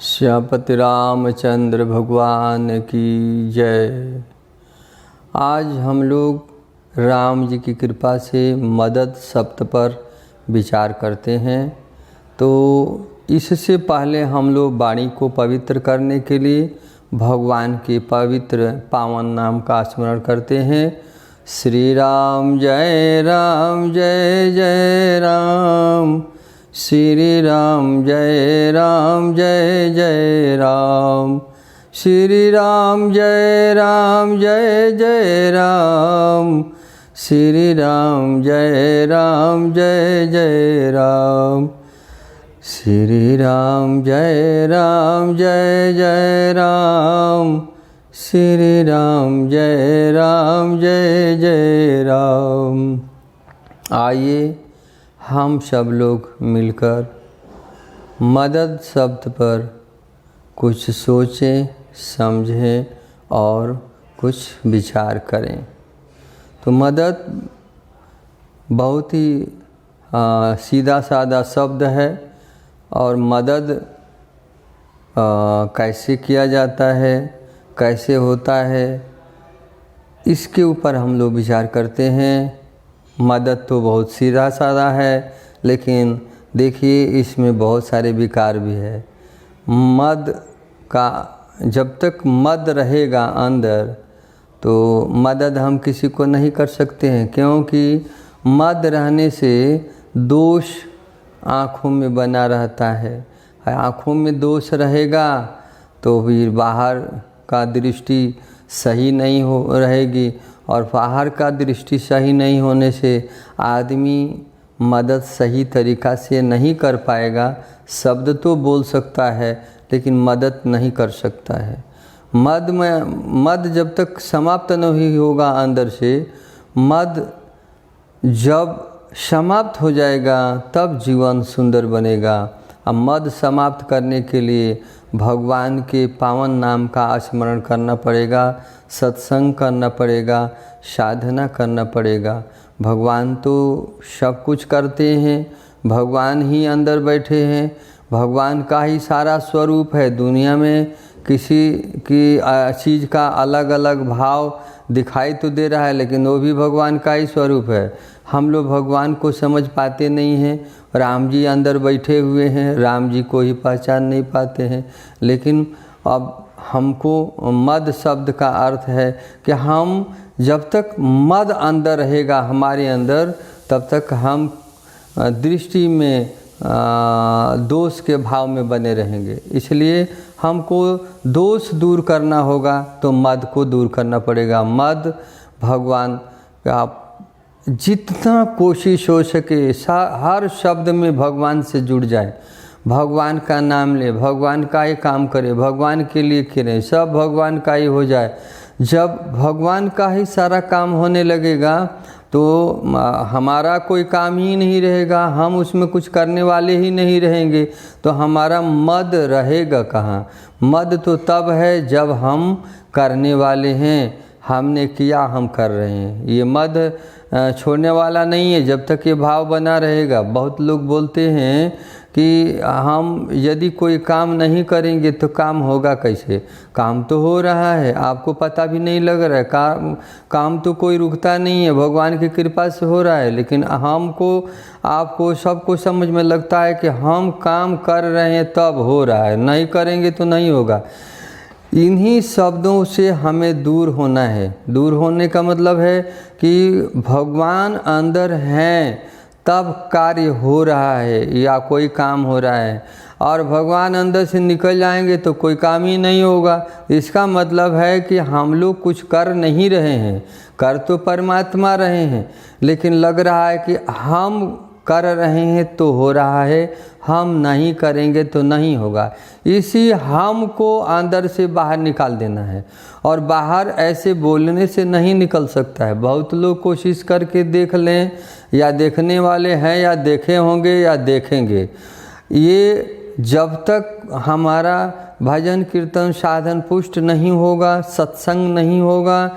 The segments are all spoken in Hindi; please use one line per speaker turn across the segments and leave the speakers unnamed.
श्यामपति रामचंद्र भगवान की जय। आज हम लोग राम जी की कृपा से मदद शब्द पर विचार करते हैं। तो इससे पहले हम लोग वाणी को पवित्र करने के लिए भगवान के पवित्र पावन नाम का स्मरण करते हैं। श्री राम जय जय राम, श्री राम जय जय राम, श्री राम जय जय राम, श्री राम जय जय राम, श्री राम जय जय राम, श्री राम जय जय राम। आइए हम सब लोग मिलकर मदद शब्द पर कुछ सोचें, समझें और कुछ विचार करें। तो मदद बहुत ही सीधा साधा शब्द है और मदद कैसे किया जाता है, कैसे होता है, इसके ऊपर हम लोग विचार करते हैं। मदद तो बहुत सीधा साधा है, लेकिन देखिए इसमें बहुत सारे विकार भी है। मद का जब तक मद रहेगा अंदर तो मदद हम किसी को नहीं कर सकते हैं, क्योंकि मद रहने से दोष आँखों में बना रहता है। आँखों में दोष रहेगा तो फिर बाहर का दृष्टि सही नहीं हो रहेगी, और बाहर का दृष्टि सही नहीं होने से आदमी मदद सही तरीक़ा से नहीं कर पाएगा। शब्द तो बोल सकता है लेकिन मदद नहीं कर सकता है। मद जब तक समाप्त नहीं होगा अंदर से, मद जब समाप्त हो जाएगा तब जीवन सुंदर बनेगा। अब मद समाप्त करने के लिए भगवान के पावन नाम का स्मरण करना पड़ेगा, सत्संग करना पड़ेगा, साधना करना पड़ेगा। भगवान तो सब कुछ करते हैं, भगवान ही अंदर बैठे हैं, भगवान का ही सारा स्वरूप है। दुनिया में किसी की चीज़ का अलग अलग भाव दिखाई तो दे रहा है, लेकिन वो भी भगवान का ही स्वरूप है। हम लोग भगवान को समझ पाते नहीं हैं। राम जी अंदर बैठे हुए हैं, राम जी को ही पहचान नहीं पाते हैं। लेकिन अब हमको मद शब्द का अर्थ है कि हम जब तक मद अंदर रहेगा हमारे अंदर, तब तक हम दृष्टि में दोष के भाव में बने रहेंगे। इसलिए हमको दोष दूर करना होगा तो मद को दूर करना पड़ेगा। मद भगवान का जितना कोशिश हो सके हर शब्द में भगवान से जुड़ जाए, भगवान का नाम ले, भगवान का ही काम करे, भगवान के लिए करें, सब भगवान का ही हो जाए। जब भगवान का ही सारा काम होने लगेगा तो हमारा कोई काम ही नहीं रहेगा, हम उसमें कुछ करने वाले ही नहीं रहेंगे, तो हमारा मद रहेगा कहाँ। मद तो तब है जब हम करने वाले हैं, हमने किया, हम कर रहे हैं। ये मद छोड़ने वाला नहीं है जब तक ये भाव बना रहेगा। बहुत लोग बोलते हैं कि हम यदि कोई काम नहीं करेंगे तो काम होगा कैसे। काम तो हो रहा है, आपको पता भी नहीं लग रहा है। काम तो कोई रुकता नहीं है, भगवान की कृपा से हो रहा है। लेकिन हमको, आपको, सबको समझ में लगता है कि हम काम कर रहे हैं तब हो रहा है, नहीं करेंगे तो नहीं होगा। इन्हीं शब्दों से हमें दूर होना है। दूर होने का मतलब है कि भगवान अंदर हैं तब कार्य हो रहा है या कोई काम हो रहा है, और भगवान अंदर से निकल जाएंगे तो कोई काम ही नहीं होगा। इसका मतलब है कि हम लोग कुछ कर नहीं रहे हैं, कर तो परमात्मा रहे हैं, लेकिन लग रहा है कि हम कर रहे हैं तो हो रहा है, हम नहीं करेंगे तो नहीं होगा। इसी हम को अंदर से बाहर निकाल देना है, और बाहर ऐसे बोलने से नहीं निकल सकता है। बहुत लोग कोशिश करके देख लें, या देखने वाले हैं या देखे होंगे या देखेंगे। ये जब तक हमारा भजन कीर्तन साधन पुष्ट नहीं होगा, सत्संग नहीं होगा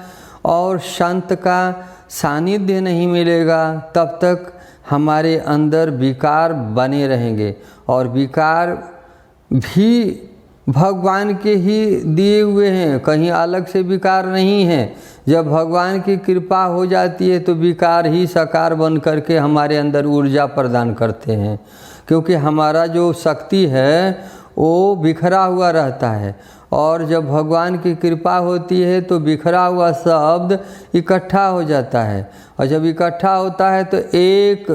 और संत का सानिध्य नहीं मिलेगा, तब तक हमारे अंदर विकार बने रहेंगे। और विकार भी भगवान के ही दिए हुए हैं, कहीं अलग से विकार नहीं है। जब भगवान की कृपा हो जाती है तो विकार ही साकार बन करके हमारे अंदर ऊर्जा प्रदान करते हैं, क्योंकि हमारा जो शक्ति है वो बिखरा हुआ रहता है। और जब भगवान की कृपा होती है तो बिखरा हुआ शब्द इकट्ठा हो जाता है, और जब इकट्ठा होता है तो एक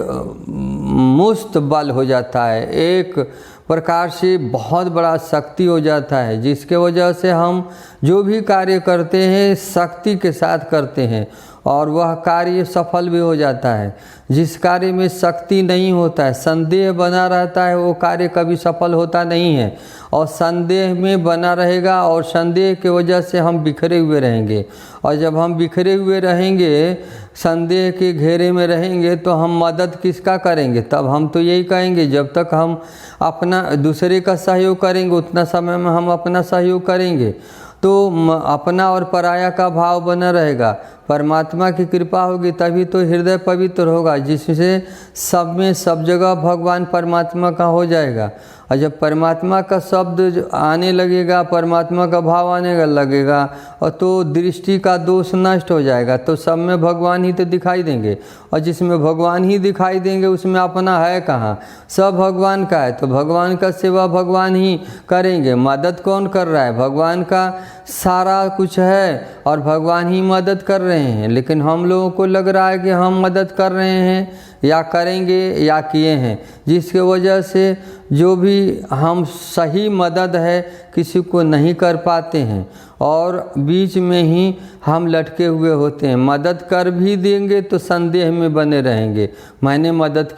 मुस्त बल हो जाता है, एक प्रकार से बहुत बड़ा शक्ति हो जाता है, जिसके वजह से हम जो भी कार्य करते हैं शक्ति के साथ करते हैं और वह कार्य सफल भी हो जाता है। जिस कार्य में शक्ति नहीं होता है, संदेह बना रहता है, वो कार्य कभी सफल होता नहीं है। और संदेह में बना रहेगा और संदेह के वजह से हम बिखरे हुए रहेंगे, और जब हम बिखरे हुए रहेंगे, संदेह के घेरे में रहेंगे, तो हम मदद किसका करेंगे? तब हम तो यही कहेंगे, जब तक हम अपना दूसरे का सहयोग करेंगे उतना समय में हम अपना सहयोग करेंगे, तो अपना और पराया का भाव बना रहेगा। परमात्मा की कृपा होगी तभी तो हृदय पवित्र होगा, जिससे सब में सब जगह भगवान परमात्मा का हो जाएगा। और जब परमात्मा का शब्द आने लगेगा, परमात्मा का भाव आने लगेगा, और तो दृष्टि का दोष नष्ट हो जाएगा, तो सब में भगवान ही तो दिखाई देंगे। और जिसमें भगवान ही दिखाई देंगे उसमें अपना है कहाँ? सब भगवान का है, तो भगवान का सेवा भगवान ही करेंगे। मदद कौन कर रहा है? भगवान का सारा कुछ है और भगवान ही मदद कर रहे हैं, लेकिन हम लोगों को लग रहा है कि हम मदद कर रहे हैं या करेंगे या किए हैं, जिसके वजह से जो भी हम सही मदद है किसी को नहीं कर पाते हैं और बीच में ही हम लटके हुए होते हैं। मदद कर भी देंगे तो संदेह में बने रहेंगे, मैंने मदद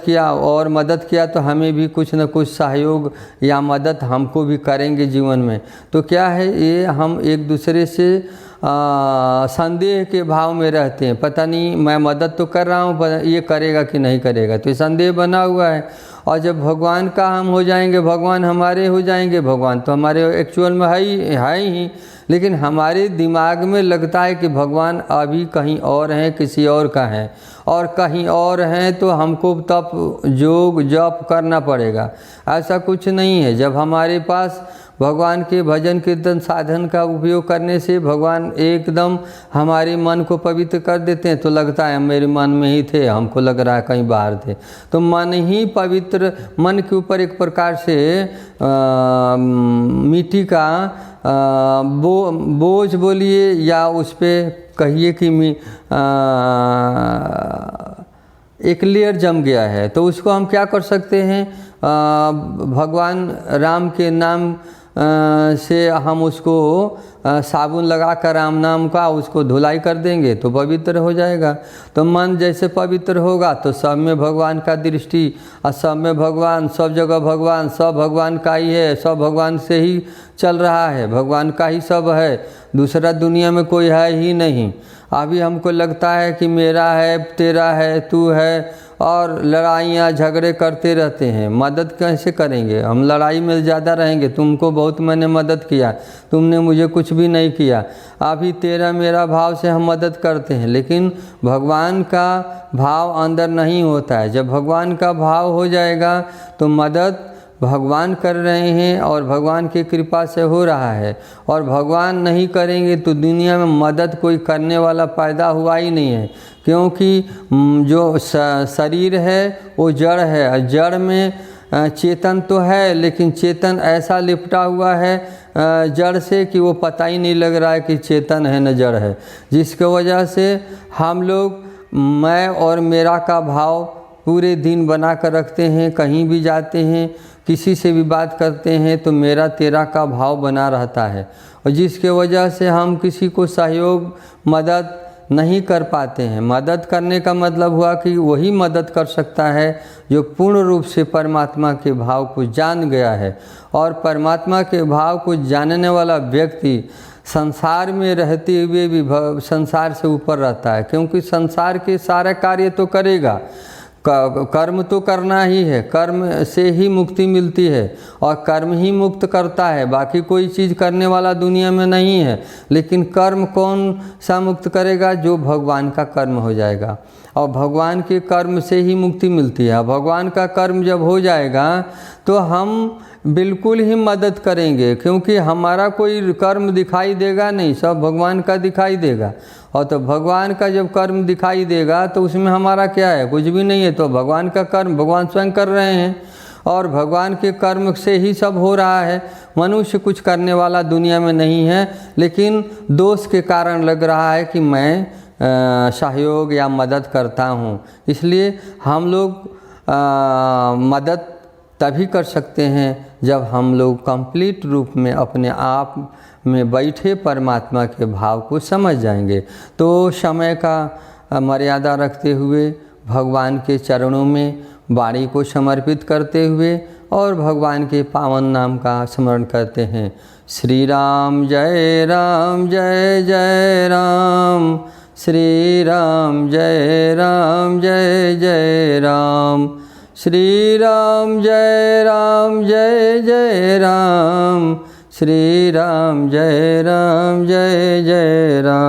किया और मदद किया तो हमें भी कुछ न कुछ सहयोग या मदद हमको भी करेंगे जीवन में। तो क्या है ये, हम एक दूसरे से संदेह के भाव में रहते हैं, पता नहीं मैं मदद तो कर रहा हूँ, ये करेगा कि नहीं करेगा, तो ये संदेह बना हुआ है। और जब भगवान का हम हो जाएंगे, भगवान हमारे हो जाएंगे, भगवान तो हमारे एक्चुअल में है ही, लेकिन हमारे दिमाग में लगता है कि भगवान अभी कहीं और हैं, किसी और का है, और कहीं और हैं तो हमको तप योग जप करना पड़ेगा। ऐसा कुछ नहीं है। जब हमारे पास भगवान के भजन कीर्तन साधन का उपयोग करने से भगवान एकदम हमारे मन को पवित्र कर देते हैं, तो लगता है मेरे मन में ही थे, हमको लग रहा है कहीं बाहर थे। तो मन ही पवित्र, मन के ऊपर एक प्रकार से मिट्टी का बोझ बोलिए या उस पर कहिए कि एक लेयर जम गया है, तो उसको हम क्या कर सकते हैं? भगवान राम के नाम से हम उसको साबुन लगा कर राम नाम का उसको धुलाई कर देंगे तो पवित्र हो जाएगा। तो मन जैसे पवित्र होगा तो सब में भगवान का दृष्टि, और सब में भगवान, सब जगह भगवान, सब भगवान का ही है, सब भगवान से ही चल रहा है, भगवान का ही सब है, दूसरा दुनिया में कोई है ही नहीं। अभी हमको लगता है कि मेरा है, तेरा है, तू है, और लड़ाइयाँ झगड़े करते रहते हैं। मदद कैसे करेंगे? हम लड़ाई में ज़्यादा रहेंगे, तुमको बहुत मैंने मदद किया, तुमने मुझे कुछ भी नहीं किया। अभी तेरा मेरा भाव से हम मदद करते हैं, लेकिन भगवान का भाव अंदर नहीं होता है। जब भगवान का भाव हो जाएगा तो मदद भगवान कर रहे हैं और भगवान की कृपा से हो रहा है, और भगवान नहीं करेंगे तो दुनिया में मदद कोई करने वाला पैदा हुआ ही नहीं है। क्योंकि जो शरीर है वो जड़ है, और जड़ में चेतन तो है, लेकिन चेतन ऐसा लिपटा हुआ है जड़ से कि वो पता ही नहीं लग रहा है कि चेतन है न जड़ है, जिसकी वजह से हम लोग मैं और मेरा का भाव पूरे दिन बना कर रखते हैं। कहीं भी जाते हैं, किसी से भी बात करते हैं तो मेरा तेरा का भाव बना रहता है, और जिसके वजह से हम किसी को सहयोग मदद नहीं कर पाते हैं। मदद करने का मतलब हुआ कि वही मदद कर सकता है जो पूर्ण रूप से परमात्मा के भाव को जान गया है, और परमात्मा के भाव को जानने वाला व्यक्ति संसार में रहते हुए भी संसार से ऊपर रहता है, क्योंकि संसार के सारे कार्य तो करेगा, कर्म तो करना ही है, कर्म से ही मुक्ति मिलती है और कर्म ही मुक्त करता है, बाकी कोई चीज़ करने वाला दुनिया में नहीं है। लेकिन कर्म कौन सा मुक्त करेगा? जो भगवान का कर्म हो जाएगा, और भगवान के कर्म से ही मुक्ति मिलती है। भगवान का कर्म जब हो जाएगा तो हम बिल्कुल ही मदद करेंगे, क्योंकि हमारा कोई कर्म दिखाई देगा नहीं, सब भगवान का दिखाई देगा। और तो भगवान का जब कर्म दिखाई देगा तो उसमें हमारा क्या है, कुछ भी नहीं है। तो भगवान का कर्म भगवान स्वयं कर रहे हैं और भगवान के कर्म से ही सब हो रहा है। मनुष्य कुछ करने वाला दुनिया में नहीं है, लेकिन दोष के कारण लग रहा है कि मैं सहयोग या मदद करता हूँ। इसलिए हम लोग मदद तभी कर सकते हैं जब हम लोग कंप्लीट रूप में अपने आप में बैठे परमात्मा के भाव को समझ जाएंगे। तो समय का मर्यादा रखते हुए भगवान के चरणों में वाणी को समर्पित करते हुए और भगवान के पावन नाम का स्मरण करते हैं। श्री राम जय राम जय जय राम, श्री राम जय राम जय जय राम, श्री राम जय राम जय जय राम, श्री राम जय जय राम।